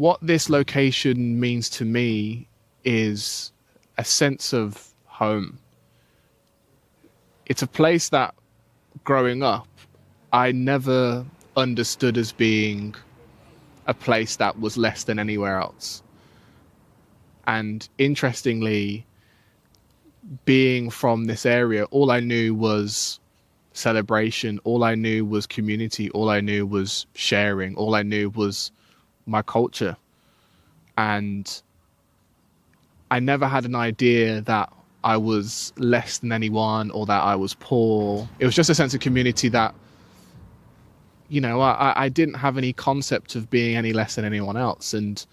what this location means to me is a sense of home. It's a place that, growing up, I never understood as being a place that was less than anywhere else. And interestingly, being from this area, all I knew was celebration, all I knew was community, all I knew was sharing, all I knew was my culture. And I never had an idea that I was less than anyone or that I was poor. It was just a sense of community that, you know, I didn't have any concept of being any less than anyone else. And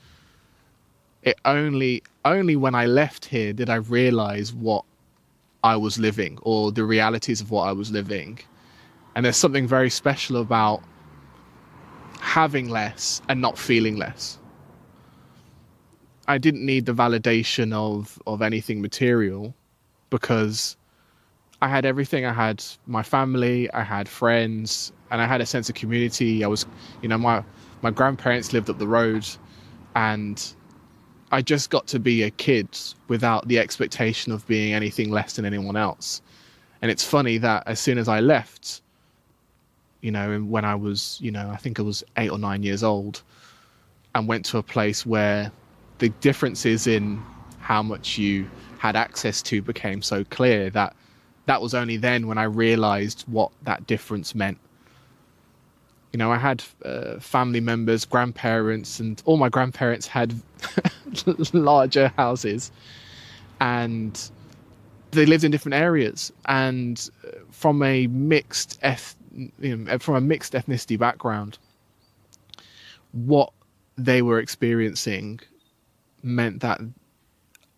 it only when I left here did I realize what I was living, or the realities of what I was living. And there's something very special about having less and not feeling less. I didn't need the validation of anything material, because I had everything. I had my family, I had friends, and I had a sense of community. I was, you know, my grandparents lived up the road, and I just got to be a kid without the expectation of being anything less than anyone else. And it's funny that as soon as I left, you know, and when I was, you know, I think I was 8 or 9 years old, and went to a place where the differences in how much you had access to became so clear, that was only then when I realized what that difference meant. You know, I had family members, grandparents, and all my grandparents had larger houses, and they lived in different areas. And from a mixed ethnicity background, what they were experiencing meant that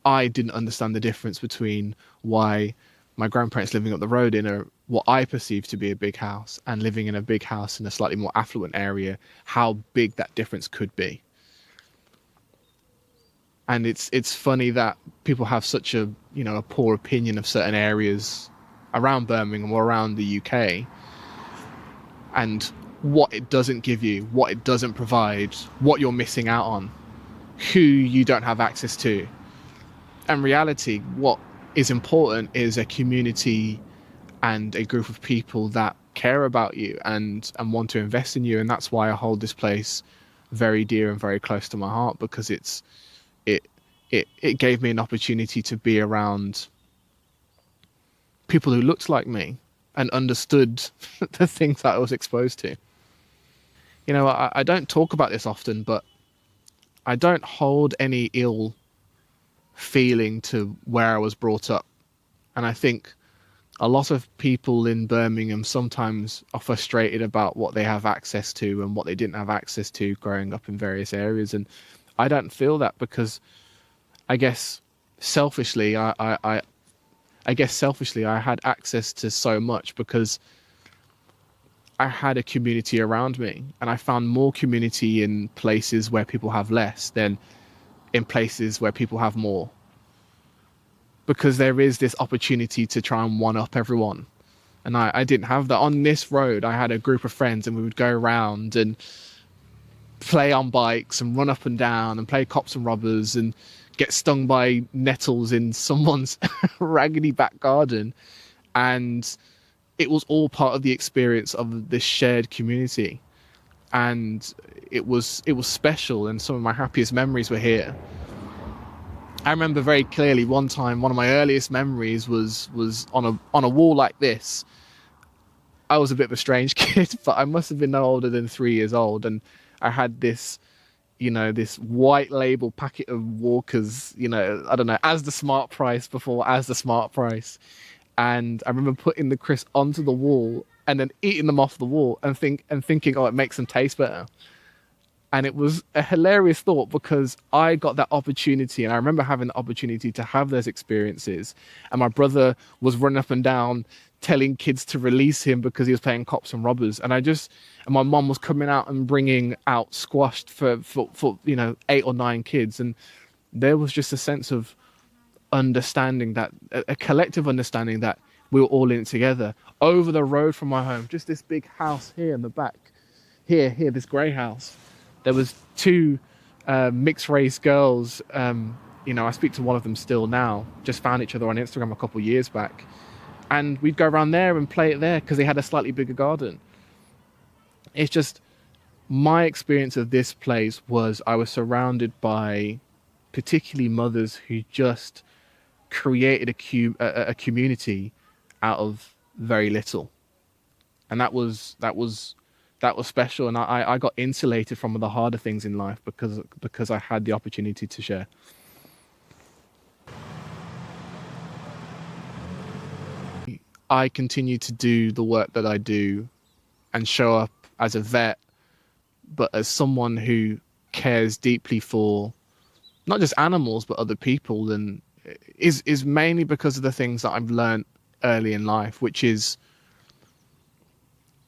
I didn't understand the difference between why my grandparents living up the road in what I perceived to be a big house, and living in a big house in a slightly more affluent area, how big that difference could be. And it's funny that people have such a poor opinion of certain areas around Birmingham or around the UK, and what it doesn't give you, what it doesn't provide, what you're missing out on, who you don't have access to. And reality, what is important is a community and a group of people that care about you and want to invest in you. And that's why I hold this place very dear and very close to my heart, because it gave me an opportunity to be around people who looked like me and understood the things that I was exposed to. You know, I don't talk about this often, but I don't hold any ill feeling to where I was brought up. And I think a lot of people in Birmingham sometimes are frustrated about what they have access to and what they didn't have access to growing up in various areas. And I don't feel that, because I guess selfishly, I had access to so much because I had a community around me, and I found more community in places where people have less than in places where people have more. Because there is this opportunity to try and one up everyone. And I didn't have that. On this road, I had a group of friends, and we would go around and play on bikes and run up and down and play cops and robbers and get stung by nettles in someone's raggedy back garden. And it was all part of the experience of this shared community. And it was special, and some of my happiest memories were here. I remember very clearly one time, one of my earliest memories was on a wall like this. I was a bit of a strange kid, but I must have been no older than 3 years old. And I had this, this white label packet of Walkers, I don't know, as the Smart Price before as the Smart Price. And I remember putting the crisps onto the wall and then eating them off the wall and thinking, oh, it makes them taste better. And it was a hilarious thought, because I got that opportunity, and I remember having the opportunity to have those experiences. And my brother was running up and down telling kids to release him because he was playing cops and robbers. And my mom was coming out and bringing out squashed for 8 or 9 kids. And there was just a sense of understanding, that a collective understanding that we were all in it together. Over the road from my home, just this big house here in the back, here, this grey house. There was 2 mixed race girls. I speak to one of them still now. Just found each other on Instagram a couple of years back, and we'd go around there and play it there because they had a slightly bigger garden. It's just my experience of this place was I was surrounded by particularly mothers who just created a community out of very little, and that was special. And I got insulated from the harder things in life because I had the opportunity to share. I continue to do the work that I do and show up as a vet, but as someone who cares deeply for not just animals but other people, and is mainly because of the things that I've learned early in life, which is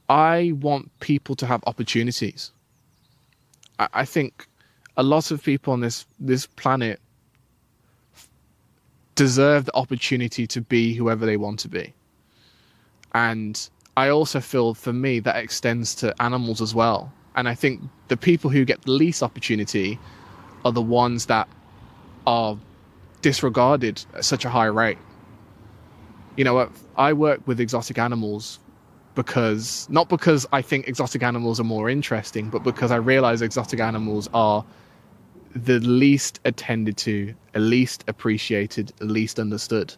I want people to have opportunities. I think a lot of people on this planet deserve the opportunity to be whoever they want to be. And I also feel, for me, that extends to animals as well. And I think the people who get the least opportunity are the ones that are disregarded at such a high rate. I work with exotic animals not because I think exotic animals are more interesting, but because I realize exotic animals are the least attended to, the least appreciated, the least understood.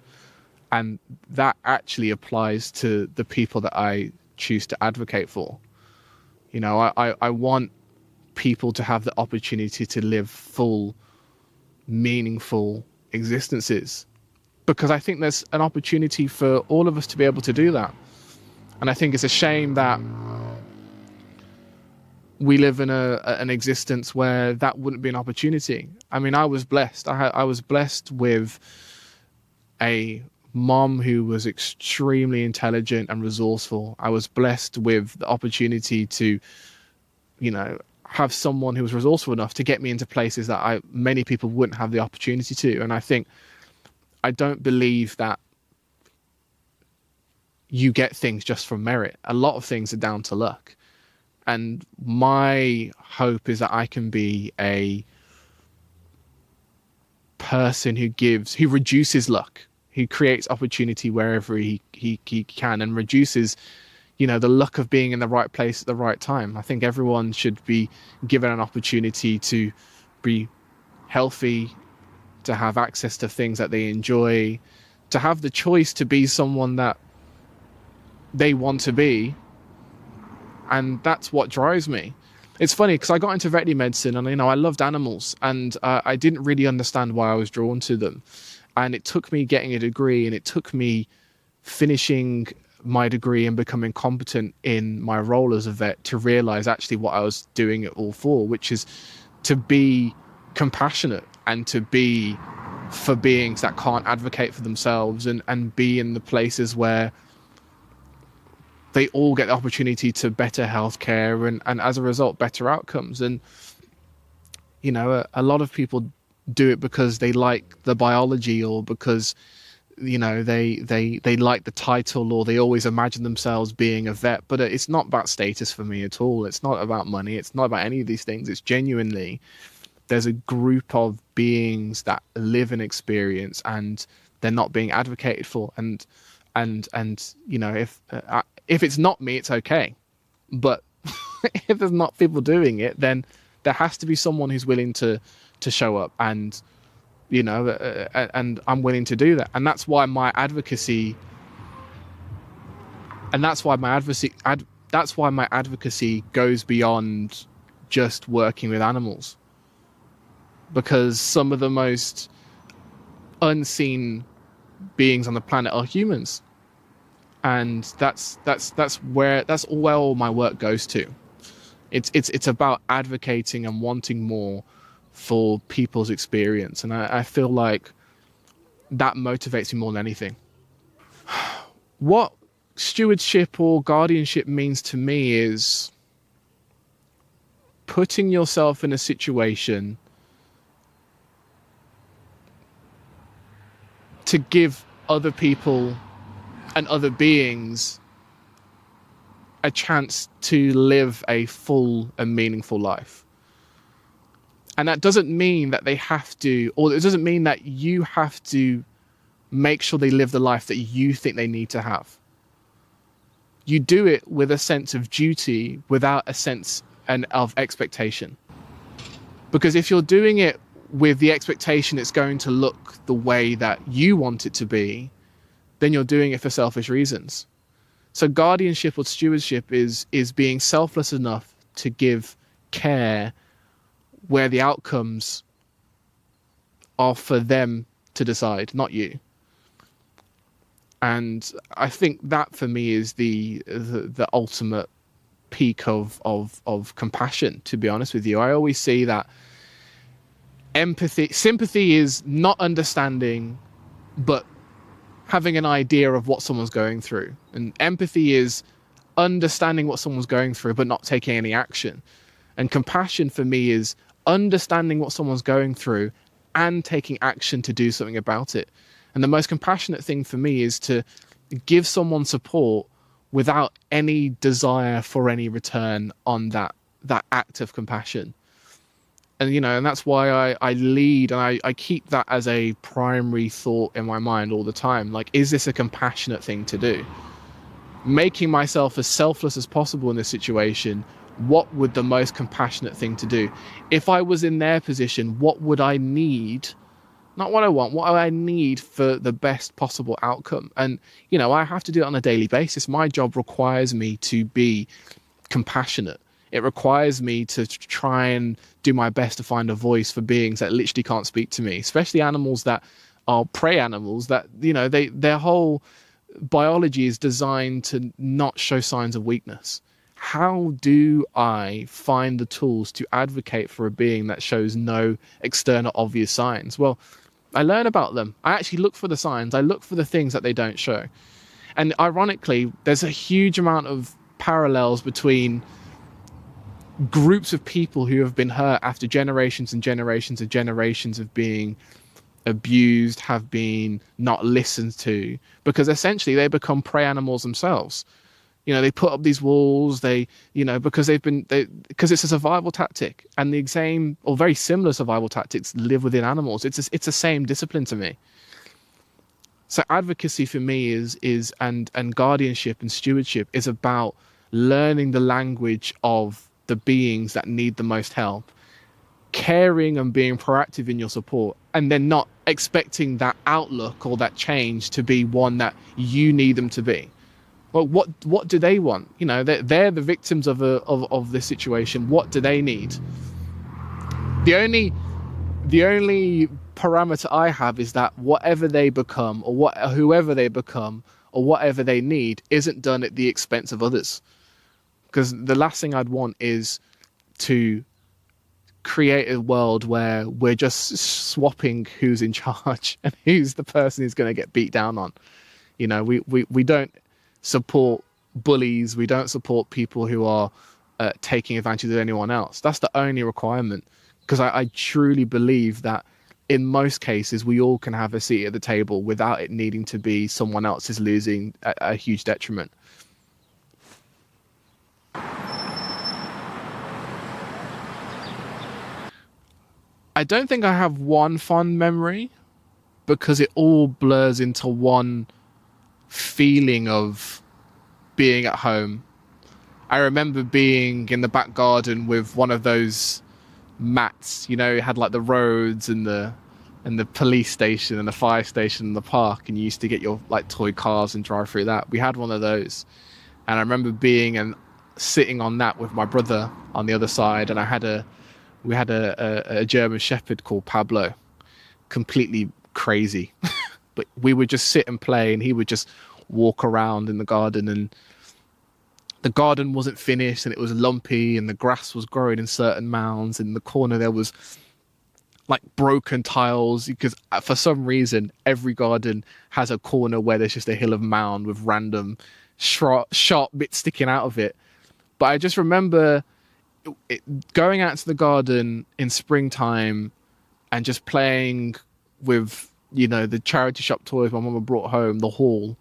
And that actually applies to the people that I choose to advocate for. I want people to have the opportunity to live full, meaningful existences, because I think there's an opportunity for all of us to be able to do that. And I think it's a shame that we live in an existence where that wouldn't be an opportunity. I mean, I was blessed. I was blessed with a mom who was extremely intelligent and resourceful. I was blessed with the opportunity to, have someone who was resourceful enough to get me into places that many people wouldn't have the opportunity to. And I don't believe that you get things just from merit. A lot of things are down to luck. And my hope is that I can be a person who reduces luck, who creates opportunity wherever he can, and reduces, the luck of being in the right place at the right time. I think everyone should be given an opportunity to be healthy, to have access to things that they enjoy, to have the choice to be someone that they want to be. And that's what drives me. It's funny because I got into veterinary medicine and, I loved animals, and I didn't really understand why I was drawn to them. And it took me getting a degree, and it took me finishing my degree and becoming competent in my role as a vet to realize actually what I was doing it all for, which is to be compassionate and to be for beings that can't advocate for themselves, and be in the places where they all get the opportunity to better healthcare and as a result, better outcomes. And, a lot of people do it because they like the biology, or because, they like the title, or they always imagine themselves being a vet. But it's not about status for me at all. It's not about money. It's not about any of these things. It's genuinely, there's a group of beings that live an experience and they're not being advocated for. And if it's not me, it's okay. But if there's not people doing it, then there has to be someone who's willing to show up, and and I'm willing to do that. And that's why my advocacy goes beyond just working with animals, because some of the most unseen beings on the planet are humans. And that's where all my work goes to. It's about advocating and wanting more for people's experience, and I feel like that motivates me more than anything. What stewardship or guardianship means to me is putting yourself in a situation to give other people and other beings a chance to live a full and meaningful life. And that doesn't mean that they have to, or it doesn't mean that you have to make sure they live the life that you think they need to have. You do it with a sense of duty without a sense of expectation. Because if you're doing it with the expectation it's going to look the way that you want it to be, then you're doing it for selfish reasons. So guardianship or stewardship is being selfless enough to give care where the outcomes are for them to decide, not you. And I think that for me is the ultimate peak of compassion, to be honest with you. I always see that sympathy is not understanding, but having an idea of what someone's going through. And empathy is understanding what someone's going through, but not taking any action. And compassion for me is understanding what someone's going through and taking action to do something about it. And the most compassionate thing for me is to give someone support without any desire for any return on that act of compassion. And, and that's why I lead, and I keep that as a primary thought in my mind all the time. Like, is this a compassionate thing to do? Making myself as selfless as possible in this situation, what would the most compassionate thing to do? If I was in their position, what would I need? Not what I want, what I need for the best possible outcome. And, I have to do it on a daily basis. My job requires me to be compassionate. It requires me to try and do my best to find a voice for beings that literally can't speak to me, especially animals that are prey animals that, their whole biology is designed to not show signs of weakness. How do I find the tools to advocate for a being that shows no external obvious signs? Well, I learn about them. I actually look for the signs. I look for the things that they don't show. And ironically, there's a huge amount of parallels between groups of people who have been hurt after generations and generations and generations of being abused, have been not listened to, because essentially they become prey animals themselves. They put up these walls, because it's a survival tactic, and the same or very similar survival tactics live within animals. It's the same discipline to me. So advocacy for me is and guardianship and stewardship is about learning the language of the beings that need the most help, caring and being proactive in your support, and then not expecting that outlook or that change to be one that you need them to be. Well, what do they want? They're the victims of this situation. What do they need? The only parameter I have is that whatever they become, or whoever they become, or whatever they need, isn't done at the expense of others. Because the last thing I'd want is to create a world where we're just swapping who's in charge and who's the person who's going to get beat down on. We don't support bullies. We don't support people who are taking advantage of anyone else. That's the only requirement. Because I truly believe that in most cases, we all can have a seat at the table without it needing to be someone else is losing a huge detriment. I don't think I have one fond memory, because it all blurs into one feeling of being at home. I remember being in the back garden with one of those mats, it had like the roads and the police station and the fire station and the park, and you used to get your like toy cars and drive through that. We had one of those, and I remember sitting on that with my brother on the other side, and we had a German Shepherd called Pablo, completely crazy. But we would just sit and play, and he would just walk around in the garden, and the garden wasn't finished, and it was lumpy, and the grass was growing in certain mounds. In the corner there was like broken tiles, because for some reason every garden has a corner where there's just a hill of mound with random sharp bits sticking out of it. But I just remember going out to the garden in springtime and just playing with, the charity shop toys my mama brought home, the haul.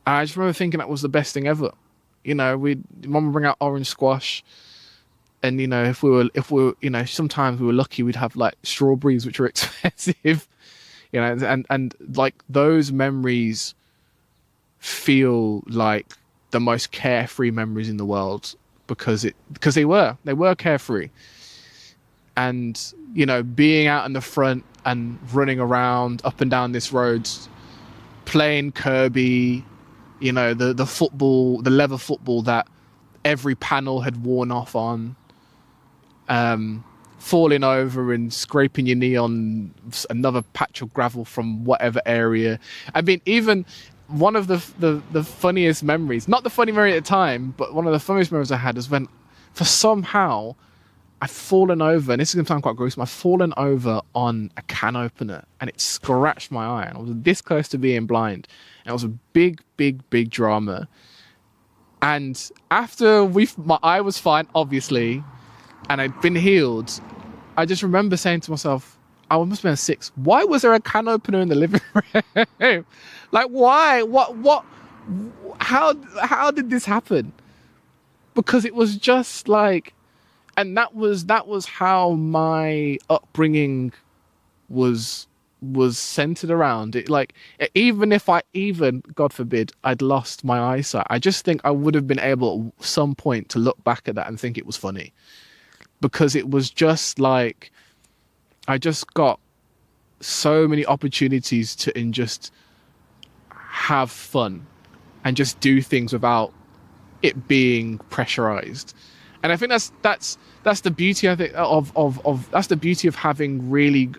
And I just remember thinking that was the best thing ever. Mama would bring out orange squash, And sometimes we were lucky, we'd have like strawberries, which were expensive, and like those memories feel like the most carefree memories in the world, because they were carefree. And being out in the front and running around up and down this road, playing Kirby, the football, the leather football that every panel had worn off on, falling over and scraping your knee on another patch of gravel from whatever area. I mean, even one of the funniest memories, not the funny memory at the time, but one of the funniest memories I had is when, for somehow, I've fallen over, and this is going to sound quite gruesome, I've fallen over on a can opener, and it scratched my eye, and I was this close to being blind, and it was a big, big, big drama. And after my eye was fine, obviously, and I'd been healed, I just remember saying to myself, I must have been 6. Why was there a can opener in the living room? Like, why? What? How did this happen? Because it was just like, and that was how my upbringing was centered around it. Like, even if God forbid, I'd lost my eyesight, I just think I would have been able at some point to look back at that and think it was funny, because it was just like, I just got so many opportunities to just have fun and just do things without it being pressurized. And I think that's the beauty, I think, of that's the beauty of having really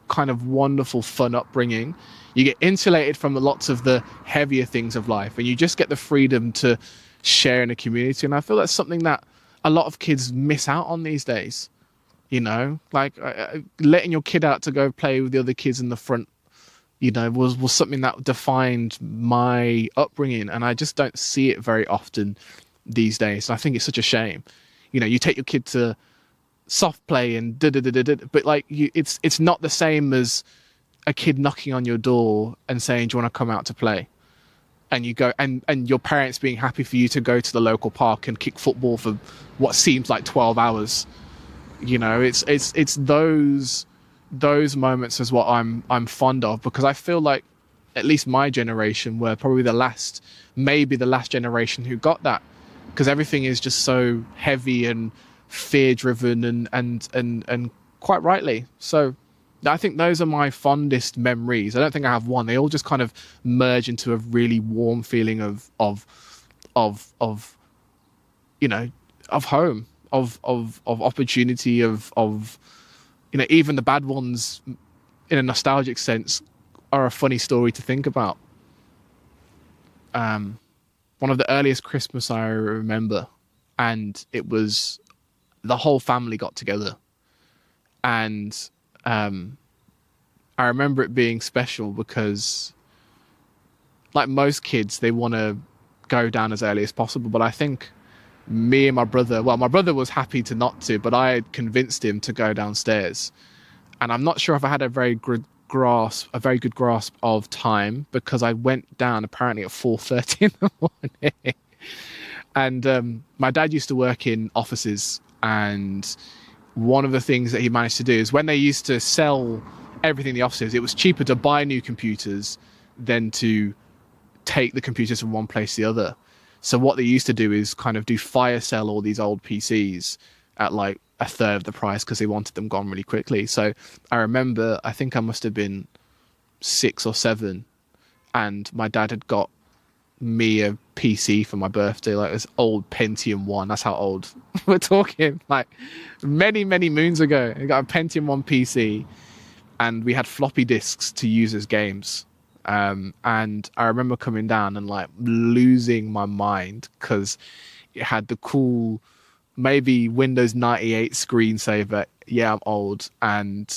kind of wonderful, fun upbringing. You get insulated from lots of the heavier things of life, and you just get the freedom to share in a community. And I feel that's something that a lot of kids miss out on these days. Like letting your kid out to go play with the other kids in the front, was something that defined my upbringing, and I just don't see it very often these days. And I think it's such a shame. You take your kid to soft play and but like it's not the same as a kid knocking on your door and saying, do you want to come out to play? And you go, and your parents being happy for you to go to the local park and kick football for what seems like 12 hours. It's those moments is what I'm fond of, because I feel like at least my generation were probably maybe the last generation who got that, because everything is just so heavy and fear driven and quite rightly. So I think those are my fondest memories. I don't think I have one. They all just kind of merge into a really warm feeling of home, of opportunity, of even the bad ones in a nostalgic sense are a funny story to think about. One of the earliest Christmas I remember, and it was the whole family got together, and I remember it being special because, like most kids, they want to go down as early as possible, but I think me and my brother was happy to not to, but I had convinced him to go downstairs. And I'm not sure if I had a very good grasp of time, because I went down apparently at 4:30 in the morning. And my dad used to work in offices, and one of the things that he managed to do is, when they used to sell everything in the offices, it was cheaper to buy new computers than to take the computers from one place to the other. So what they used to do is kind of do fire sell all these old PCs at like a third of the price, because they wanted them gone really quickly. So I remember, I think I must have been 6 or 7, and my dad had got me a PC for my birthday, like this old Pentium 1. That's how old we're talking, like many, many moons ago. I got a Pentium 1 PC, and we had floppy disks to use as games. And I remember coming down and like losing my mind, because it had the cool, maybe Windows 98 screensaver. Yeah, I'm old. And,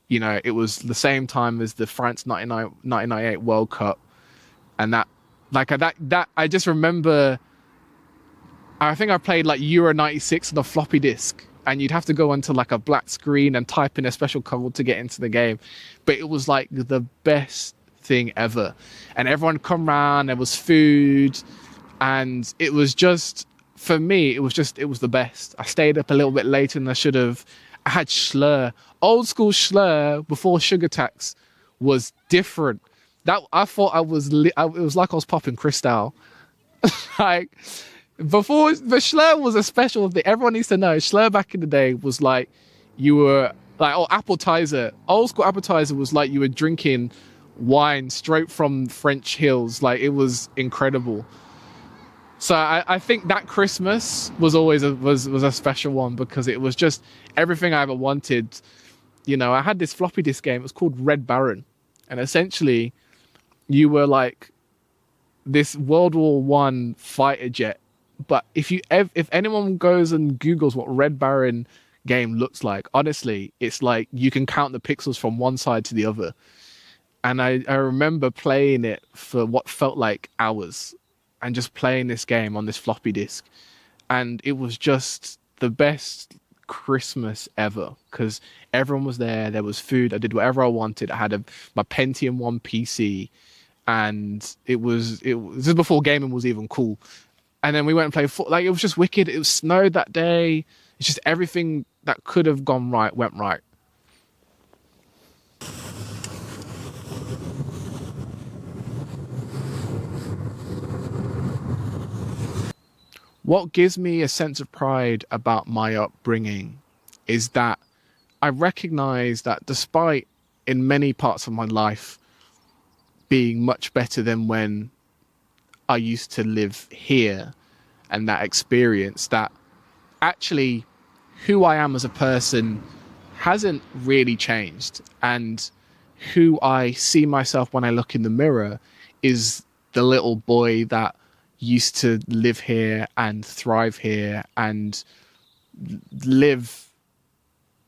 it was the same time as the France 1998 World Cup. And that I just remember, I think I played like Euro 96 on a floppy disk, and you'd have to go onto like a black screen and type in a special code to get into the game. But it was like the best thing ever. And everyone come round, there was food, and it was just for me, it was the best. I stayed up a little bit later than I should have. I had Schlur, old school Schlur before sugar tax was different. That I thought it was like I was popping Cristal. Like before, the Schlur was a special thing. Everyone needs to know Schlur back in the day was like you were like, oh, appetizer. Old school appetizer was like you were drinking wine straight from French hills. Like it was incredible. So I think that Christmas was always was a special one because it was just everything I ever wanted. You know, I had this floppy disk game. It was called Red Baron, and essentially, you were like this World War One fighter jet. But if anyone goes and Googles what Red Baron game looks like, honestly, it's like you can count the pixels from one side to the other. And I remember playing it for what felt like hours. And just playing this game on this floppy disk. And it was just the best Christmas ever because everyone was there. There was food. I did whatever I wanted. I had my Pentium 1 PC. And it was this is before gaming was even cool. And then we went and played football. Like, it was just wicked. It was snowed that day. It's just everything that could have gone right went right. What gives me a sense of pride about my upbringing is that I recognize that despite in many parts of my life being much better than when I used to live here and that experience, that actually who I am as a person hasn't really changed. And who I see myself when I look in the mirror is the little boy that used to live here and thrive here and live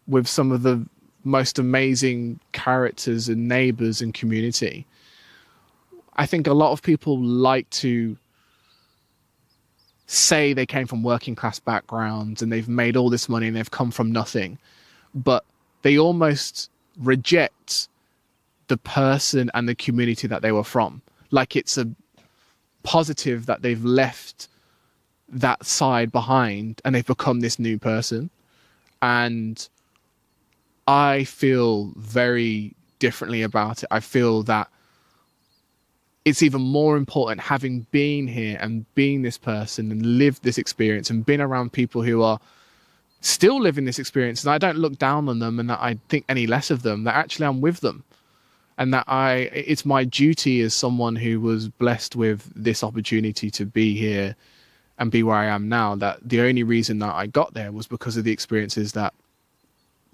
with some of the most amazing characters and neighbors and community. I think a lot of people like to say they came from working class backgrounds and they've made all this money and they've come from nothing, but they almost reject the person and the community that they were from. Like it's a positive that they've left that side behind and they've become this new person. And I feel very differently about it. I feel that it's even more important having been here and being this person and lived this experience and been around people who are still living this experience. And I don't look down on them and that I think any less of them, that actually I'm with them. And that it's my duty as someone who was blessed with this opportunity to be here and be where I am now, that the only reason that I got there was because of the experiences that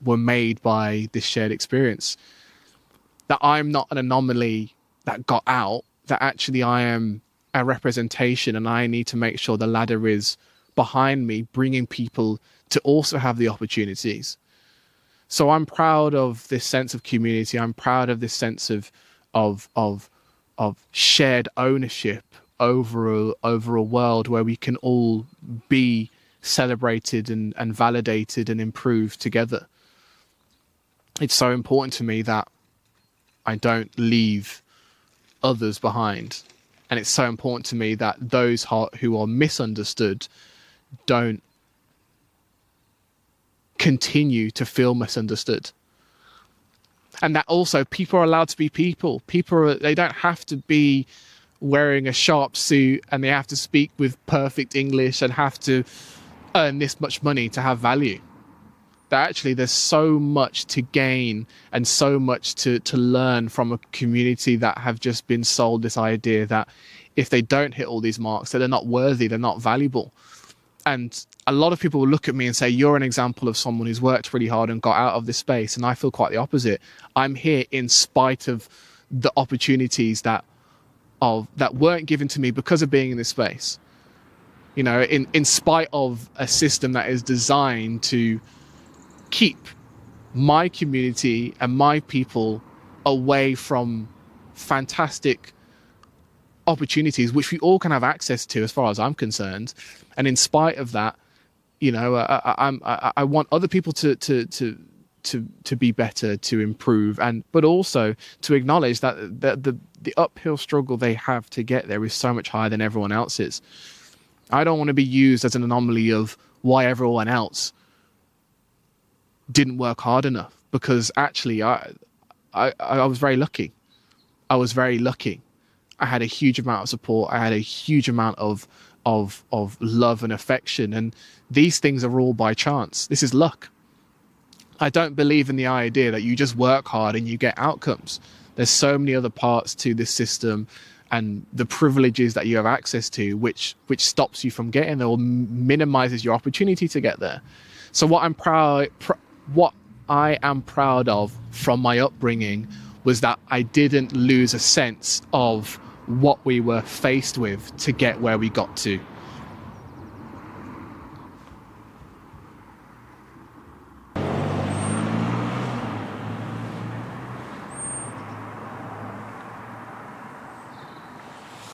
were made by this shared experience. That I'm not an anomaly that got out, that actually I am a representation and I need to make sure the ladder is behind me, bringing people to also have the opportunities. So I'm proud of this sense of community. I'm proud of this sense of shared ownership over a world where we can all be celebrated and validated and improved together. It's so important to me that I don't leave others behind. And it's so important to me that those who are misunderstood don't continue to feel misunderstood. And that also people are allowed to be people. They don't have to be wearing a sharp suit and they have to speak with perfect English and have to earn this much money to have value. That actually there's so much to gain and so much to learn from a community that have just been sold this idea that if they don't hit all these marks, that they're not worthy, they're not valuable. And a lot of people will look at me and say, you're an example of someone who's worked really hard and got out of this space. And I feel quite the opposite. I'm here in spite of the opportunities that weren't given to me because of being in this space. You know, in spite of a system that is designed to keep my community and my people away from fantastic opportunities, which we all can have access to as far as I'm concerned. And in spite of that, you know, I want other people to be better, to improve, but also to acknowledge that the uphill struggle they have to get there is so much higher than everyone else's. I don't want to be used as an anomaly of why everyone else didn't work hard enough, because actually I was very lucky. I was very lucky. I had a huge amount of support. I had a huge amount of love and affection. And these things are all by chance. This is luck. I don't believe in the idea that you just work hard and you get outcomes. There's so many other parts to this system and the privileges that you have access to, which stops you from getting there or minimizes your opportunity to get there. So what I am proud of from my upbringing was that I didn't lose a sense of what we were faced with to get where we got to.